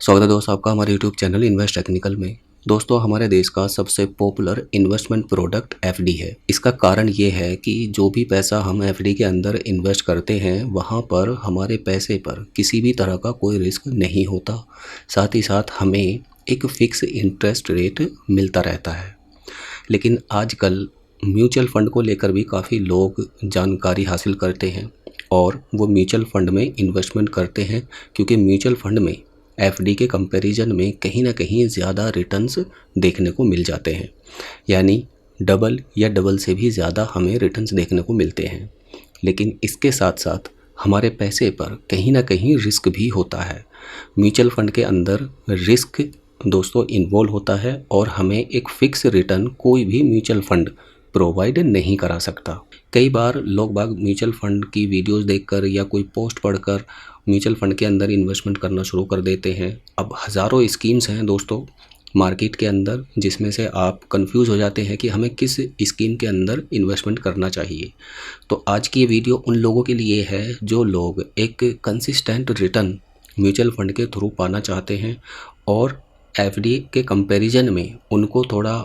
स्वागत है दोस्तों आपका हमारे यूट्यूब चैनल इन्वेस्ट टेक्निकल में। दोस्तों हमारे देश का सबसे पॉपुलर इन्वेस्टमेंट प्रोडक्ट एफडी है। इसका कारण ये है कि जो भी पैसा हम एफडी के अंदर इन्वेस्ट करते हैं वहाँ पर हमारे पैसे पर किसी भी तरह का कोई रिस्क नहीं होता। साथ ही साथ हमें एक फ़िक्स इंटरेस्ट रेट मिलता रहता है। लेकिन आजकल म्यूचुअल फ़ंड को लेकर भी काफ़ी लोग जानकारी हासिल करते हैं और वो म्यूचुअल फ़ंड में इन्वेस्टमेंट करते हैं, क्योंकि म्यूचुअल फ़ंड में एफडी के कंपैरिजन में कहीं ना कहीं ज़्यादा रिटर्न्स देखने को मिल जाते हैं, यानी डबल या डबल से भी ज़्यादा हमें रिटर्न्स देखने को मिलते हैं। लेकिन इसके साथ साथ हमारे पैसे पर कहीं ना कहीं रिस्क भी होता है। म्यूचुअल फ़ंड के अंदर रिस्क दोस्तों इन्वॉल्व होता है और हमें एक फ़िक्स रिटर्न कोई भी म्यूचुअल फ़ंड प्रोवाइड नहीं करा सकता। कई बार लोग बाग म्यूचुअल फ़ंड की वीडियोस देखकर या कोई पोस्ट पढ़कर म्यूचुअल फ़ंड के अंदर इन्वेस्टमेंट करना शुरू कर देते हैं। अब हज़ारों स्कीम्स हैं दोस्तों मार्केट के अंदर, जिसमें से आप कंफ्यूज हो जाते हैं कि हमें किस स्कीम के अंदर इन्वेस्टमेंट करना चाहिए। तो आज की ये वीडियो उन लोगों के लिए है जो लोग एक कंसिस्टेंट रिटर्न म्यूचुअल फ़ंड के थ्रू पाना चाहते हैं और एफडी के कंपैरिजन में उनको थोड़ा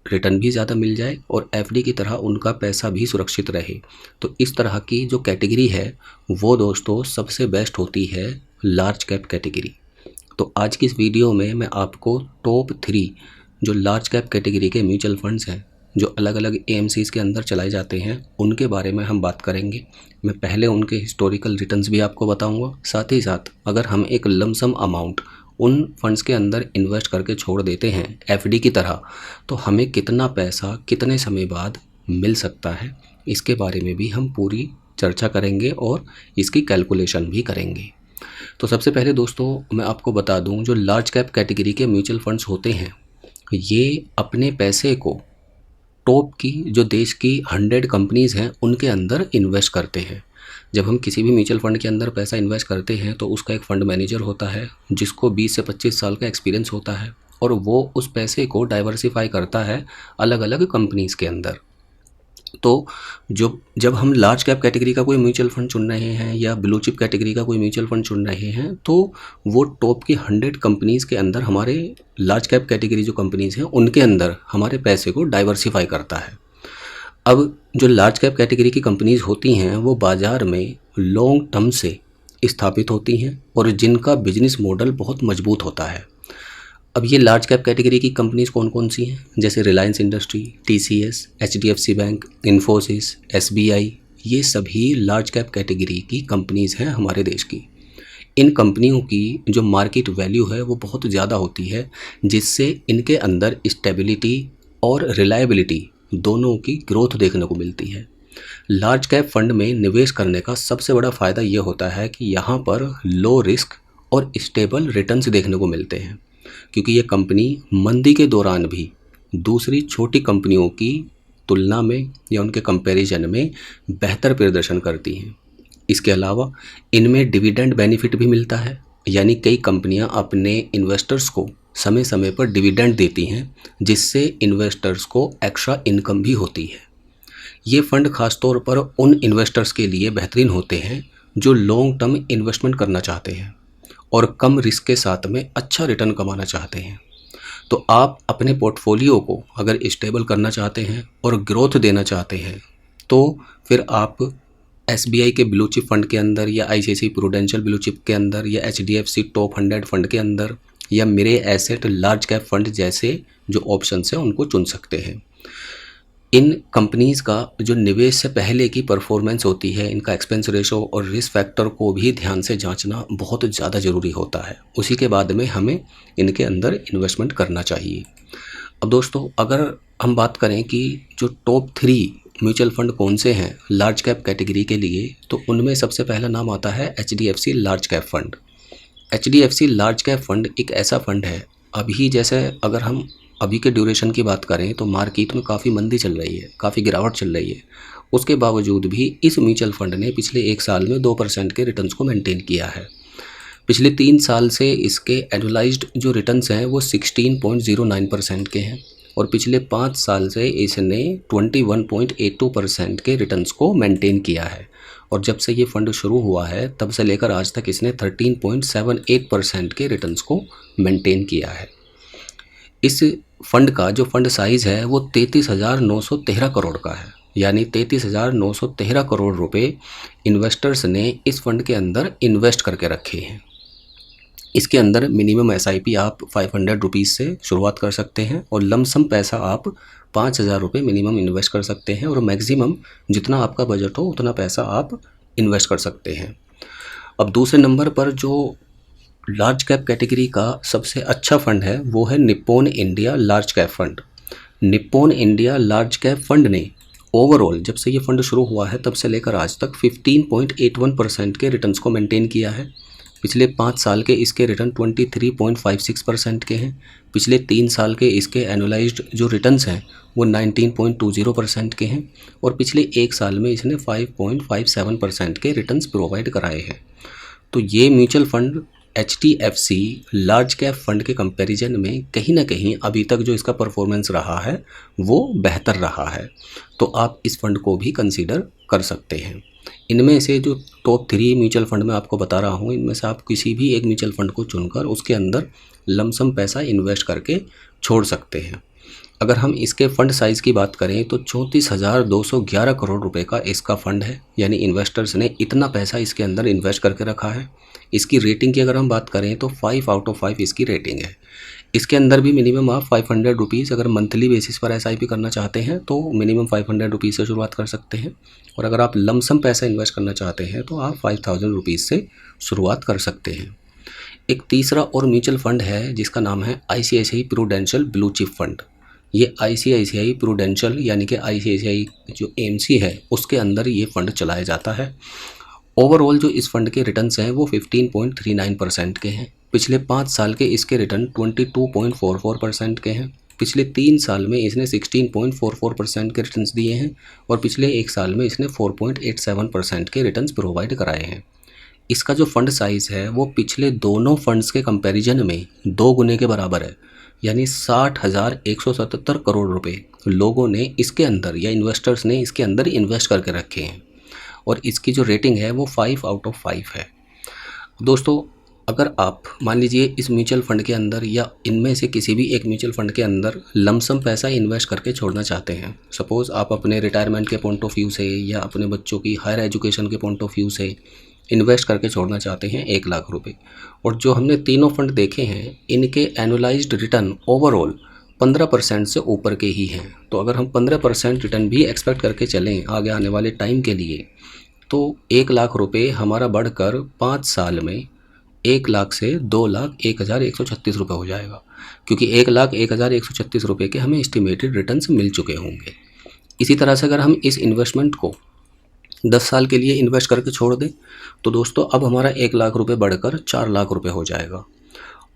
रिटर्न भी ज़्यादा मिल जाए और एफडी की तरह उनका पैसा भी सुरक्षित रहे। तो इस तरह की जो कैटेगरी है वो दोस्तों सबसे बेस्ट होती है लार्ज कैप कैटेगरी। तो आज की इस वीडियो में मैं आपको टॉप 3 जो लार्ज कैप कैटेगरी के म्यूचुअल फंड्स हैं जो अलग अलग एएमसीज के अंदर चलाए जाते हैं उनके बारे में हम बात करेंगे। मैं पहले उनके हिस्टोरिकल रिटर्न्स भी आपको बताऊंगा। साथ ही साथ अगर हम एक लमसम अमाउंट उन फंड्स के अंदर इन्वेस्ट करके छोड़ देते हैं एफडी की तरह, तो हमें कितना पैसा कितने समय बाद मिल सकता है, इसके बारे में भी हम पूरी चर्चा करेंगे और इसकी कैलकुलेशन भी करेंगे। तो सबसे पहले दोस्तों मैं आपको बता दूं, जो लार्ज कैप कैटेगरी के म्यूचुअल फंड्स होते हैं ये अपने पैसे को टॉप की जो देश की 100 कंपनीज़ हैं उनके अंदर इन्वेस्ट करते हैं। जब हम किसी भी म्यूचुअल फ़ंड के अंदर पैसा इन्वेस्ट करते हैं तो उसका एक फ़ंड मैनेजर होता है जिसको 20 से 25 साल का एक्सपीरियंस होता है और वो उस पैसे को डाइवर्सिफाई करता है अलग अलग कंपनीज़ के अंदर। तो जब हम लार्ज कैप कैटेगरी का कोई म्यूचुअल फ़ंड चुन रहे हैं या ब्लू चिप कैटेगरी का कोई म्यूचुअल फ़ंड चुन रहे हैं तो वो टॉप की 100 कंपनीज़ के अंदर हमारे लार्ज कैप कैटेगरी जो कंपनीज़ हैं उनके अंदर हमारे पैसे को डाइवर्सिफाई करता है। अब जो लार्ज कैप कैटेगरी की कंपनीज़ होती हैं वो बाज़ार में लॉन्ग टर्म से स्थापित होती हैं और जिनका बिजनेस मॉडल बहुत मजबूत होता है। अब ये लार्ज कैप कैटेगरी की कंपनीज़ कौन कौन सी हैं, जैसे Reliance industry, TCS, HDFC bank, Infosys, SBI, ये सभी लार्ज कैप कैटेगरी की कंपनीज़ हैं हमारे देश की। इन कंपनियों की जो मार्केट वैल्यू है वो बहुत ज़्यादा होती है, जिससे इनके अंदर स्टेबिलिटी और रिलायबिलिटी दोनों की ग्रोथ देखने को मिलती है। लार्ज कैप फंड में निवेश करने का सबसे बड़ा फ़ायदा ये होता है कि यहाँ पर लो रिस्क और स्टेबल रिटर्न्स देखने को मिलते हैं, क्योंकि ये कंपनी मंदी के दौरान भी दूसरी छोटी कंपनियों की तुलना में या उनके कंपैरिजन में बेहतर प्रदर्शन करती हैं। इसके अलावा इनमें डिविडेंड बेनिफिट भी मिलता है, यानी कई कंपनियां अपने इन्वेस्टर्स को समय समय पर डिविडेंड देती हैं, जिससे इन्वेस्टर्स को एक्स्ट्रा इनकम भी होती है। ये फ़ंड खासतौर पर उन इन्वेस्टर्स के लिए बेहतरीन होते हैं जो लॉन्ग टर्म इन्वेस्टमेंट करना चाहते हैं और कम रिस्क के साथ में अच्छा रिटर्न कमाना चाहते हैं। तो आप अपने पोर्टफोलियो को अगर स्टेबल करना चाहते हैं और ग्रोथ देना चाहते हैं तो फिर आप एसबीआई के ब्लू चिप फंड के अंदर या आईसीआईसीआई प्रूडेंशियल ब्लू चिप के अंदर या एचडीएफसी टॉप 100 फंड के अंदर या मेरे एसेट लार्ज कैप फंड जैसे जो ऑप्शंस हैं उनको चुन सकते हैं। इन कंपनीज़ का जो निवेश से पहले की परफॉर्मेंस होती है, इनका एक्सपेंस रेशो और रिस्क फैक्टर को भी ध्यान से जांचना बहुत ज़्यादा ज़रूरी होता है। उसी के बाद में हमें इनके अंदर इन्वेस्टमेंट करना चाहिए। अब दोस्तों अगर हम बात करें कि जो टॉप 3 म्यूचुअल फंड कौन से हैं लार्ज कैप कैटेगरी के लिए, तो उनमें सबसे पहला नाम आता है HDFC large cap fund. HDFC large cap fund एक ऐसा फंड है, अभी जैसे अगर हम अभी के ड्यूरेशन की बात करें तो मार्केट में काफ़ी मंदी चल रही है, काफ़ी गिरावट चल रही है। उसके बावजूद भी इस म्यूचुअल फंड ने पिछले 1 साल में 2% के रिटर्न्स को मेंटेन किया है। पिछले 3 साल से इसके एनुअलाइज्ड जो रिटर्न्स हैं वो 16.09% के हैं और पिछले 5 साल से इसने 21.82% के रिटर्न्स को मेंटेन किया है और जब से ये फंड शुरू हुआ है तब से लेकर आज तक इसने 13.78% के रिटर्न्स को मेंटेन किया है। इस फंड का जो फंड साइज़ है वो 33,913 करोड़ का है, यानी 33,913 करोड़ रुपए इन्वेस्टर्स ने इस फंड के अंदर इन्वेस्ट करके रखे हैं। इसके अंदर मिनिमम एसआईपी आप 500 रुपीज़ से शुरुआत कर सकते हैं और लमसम पैसा आप 5,000 रुपये मिनिमम इन्वेस्ट कर सकते हैं और मैक्सिमम जितना आपका बजट हो उतना पैसा आप इन्वेस्ट कर सकते हैं। अब दूसरे नंबर पर जो लार्ज कैप कैटेगरी का सबसे अच्छा फंड है वो है Nippon India large cap fund. Nippon India large cap fund ने ओवरऑल जब से ये फंड शुरू हुआ है तब से लेकर आज तक 15.81% के रिटर्न्स को मेंटेन किया है। पिछले 5 साल के इसके रिटर्न 23.56% के हैं। पिछले 3 साल के इसके एनुअलाइज्ड जो रिटर्न्स हैं वो 19.20% के हैं और पिछले 1 साल में इसने 5.57% के रिटर्न्स प्रोवाइड कराए हैं। तो ये mutual fund HDFC large cap fund के कंपैरिजन में कहीं ना कहीं अभी तक जो इसका परफॉर्मेंस रहा है वो बेहतर रहा है, तो आप इस फंड को भी कंसीडर कर सकते हैं। इनमें से जो टॉप 3 म्यूचुअल फंड मैं आपको बता रहा हूँ, इनमें से आप किसी भी एक म्यूचुअल फंड को चुनकर उसके अंदर लमसम पैसा इन्वेस्ट करके छोड़ सकते हैं। अगर हम इसके फंड साइज़ की बात करें तो 34,211 करोड़ रुपए का इसका फंड है, यानी इन्वेस्टर्स ने इतना पैसा इसके अंदर इन्वेस्ट करके रखा है। इसकी रेटिंग की अगर हम बात करें तो 5 आउट ऑफ 5 इसकी रेटिंग है। इसके अंदर भी मिनिमम आप 500 रुपीज़ अगर मंथली बेसिस पर SIP करना चाहते हैं तो मिनिमम 500 रुपीज़ से शुरुआत कर सकते हैं, और अगर आप लमसम पैसा इन्वेस्ट करना चाहते हैं तो आप 5,000 रुपीज़ से शुरुआत कर सकते हैं। एक तीसरा और म्यूचुअल फंड है जिसका नाम है ICICI prudential blue chip fund. ये ICICI प्रूडेंशियल यानी कि ICICI जो AMC है उसके अंदर ये फंड चलाया जाता है। ओवरऑल जो इस फंड के रिटर्न्स हैं वो 15.39% के हैं। पिछले 5 साल के इसके रिटर्न 22.44% के हैं। पिछले 3 साल में इसने 16.44% के रिटर्न्स दिए हैं और पिछले 1 साल में इसने 4.87% के रिटर्न्स प्रोवाइड कराए हैं। इसका जो फंड साइज़ है वो पिछले दोनों फंड्स के कंपैरिजन में 2 गुने के बराबर है, यानी 60,177 करोड़ रुपए लोगों ने इसके अंदर या इन्वेस्टर्स ने इसके अंदर इन्वेस्ट करके रखे हैं और इसकी जो रेटिंग है वो 5 आउट ऑफ 5 है। दोस्तों, अगर आप मान लीजिए इस म्यूचुअल फंड के अंदर या इनमें से किसी भी एक म्यूचुअल फंड के अंदर लमसम पैसा इन्वेस्ट करके छोड़ना चाहते हैं, सपोज़ आप अपने रिटायरमेंट के पॉइंट ऑफ व्यू से या अपने बच्चों की हायर एजुकेशन के पॉइंट ऑफ व्यू से इन्वेस्ट करके छोड़ना चाहते हैं 1 लाख रुपए, और जो हमने तीनों फंड देखे हैं इनके एनुअलाइज्ड रिटर्न ओवरऑल 15% से ऊपर के ही हैं। तो अगर हम 15% रिटर्न भी एक्सपेक्ट करके चलें आगे आने वाले टाइम के लिए तो 1 लाख रुपए हमारा बढ़कर 5 साल में 1 लाख से 2,01,136 रुपये हो जाएगा, क्योंकि 1,01,136 रुपये के हमें एस्टिमेटेड रिटर्न्स मिल चुके होंगे। इसी तरह से अगर हम इस इन्वेस्टमेंट को 10 साल के लिए इन्वेस्ट करके छोड़ दें तो दोस्तों अब हमारा 1 लाख रुपए बढ़कर 4 लाख रुपए हो जाएगा।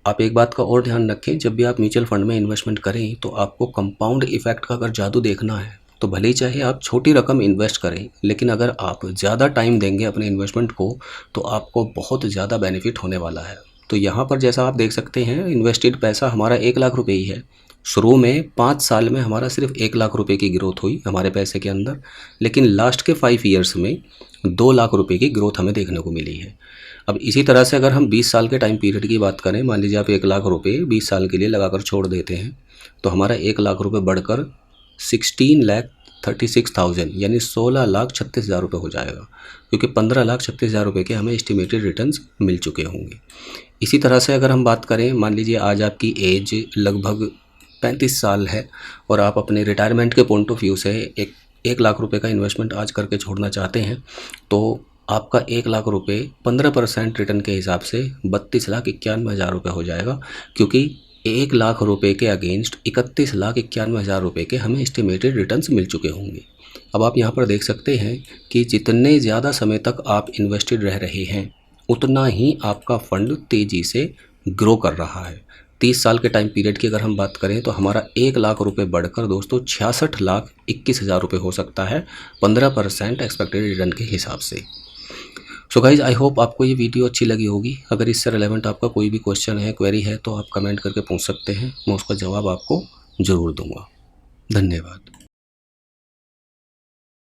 आप एक बात का और ध्यान रखें, जब भी आप म्यूचुअल फंड में इन्वेस्टमेंट करें तो आपको कंपाउंड इफेक्ट का अगर जादू देखना है तो भले ही चाहे आप छोटी रकम इन्वेस्ट करें, लेकिन अगर आप ज़्यादा टाइम देंगे अपने इन्वेस्टमेंट को तो आपको बहुत ज़्यादा बेनिफिट होने वाला है। तो यहाँ पर जैसा आप देख सकते हैं इन्वेस्टेड पैसा हमारा 1 लाख रुपये ही है। शुरू में 5 साल में हमारा सिर्फ 1 लाख रुपए की ग्रोथ हुई हमारे पैसे के अंदर, लेकिन लास्ट के 5 ईयर्स में 2 लाख रुपए की ग्रोथ हमें देखने को मिली है। अब इसी तरह से अगर हम 20 साल के टाइम पीरियड की बात करें, मान लीजिए आप 1 लाख रुपए 20 साल के लिए लगाकर छोड़ देते हैं तो हमारा 1 लाख रुपए बढ़कर 16,36,000 यानी 16,36,000 रुपये हो जाएगा, क्योंकि 15,36,000 रुपये के हमें एस्टिमेटेड रिटर्न्स मिल चुके होंगे। इसी तरह से अगर हम बात करें, मान लीजिए आज आपकी एज लगभग 35 साल है और आप अपने रिटायरमेंट के पॉइंट ऑफ व्यू से 1 लाख रुपए का इन्वेस्टमेंट आज करके छोड़ना चाहते हैं तो आपका 1 लाख रुपए 15% रिटर्न के हिसाब से 32,91,000 रुपये हो जाएगा, क्योंकि 1 लाख रुपए के अगेंस्ट 31,91,000 रुपये के हमें एस्टिमेटेड रिटर्न्स मिल चुके होंगे। अब आप यहाँ पर देख सकते हैं कि जितने ज़्यादा समय तक आप इन्वेस्टेड रह रहे हैं उतना ही आपका फंड तेज़ी से ग्रो कर रहा है। 30 साल के टाइम पीरियड की अगर हम बात करें तो हमारा 1 लाख रुपए बढ़कर दोस्तों 66,21,000 रुपये हो सकता है 15% एक्सपेक्टेड रिटर्न के हिसाब से। सो गाइज, आई होप आपको ये वीडियो अच्छी लगी होगी। अगर इससे रिलेवेंट आपका कोई भी क्वेश्चन है, क्वेरी है तो आप कमेंट करके पूछ सकते हैं, मैं उसका जवाब आपको ज़रूर दूंगा। धन्यवाद।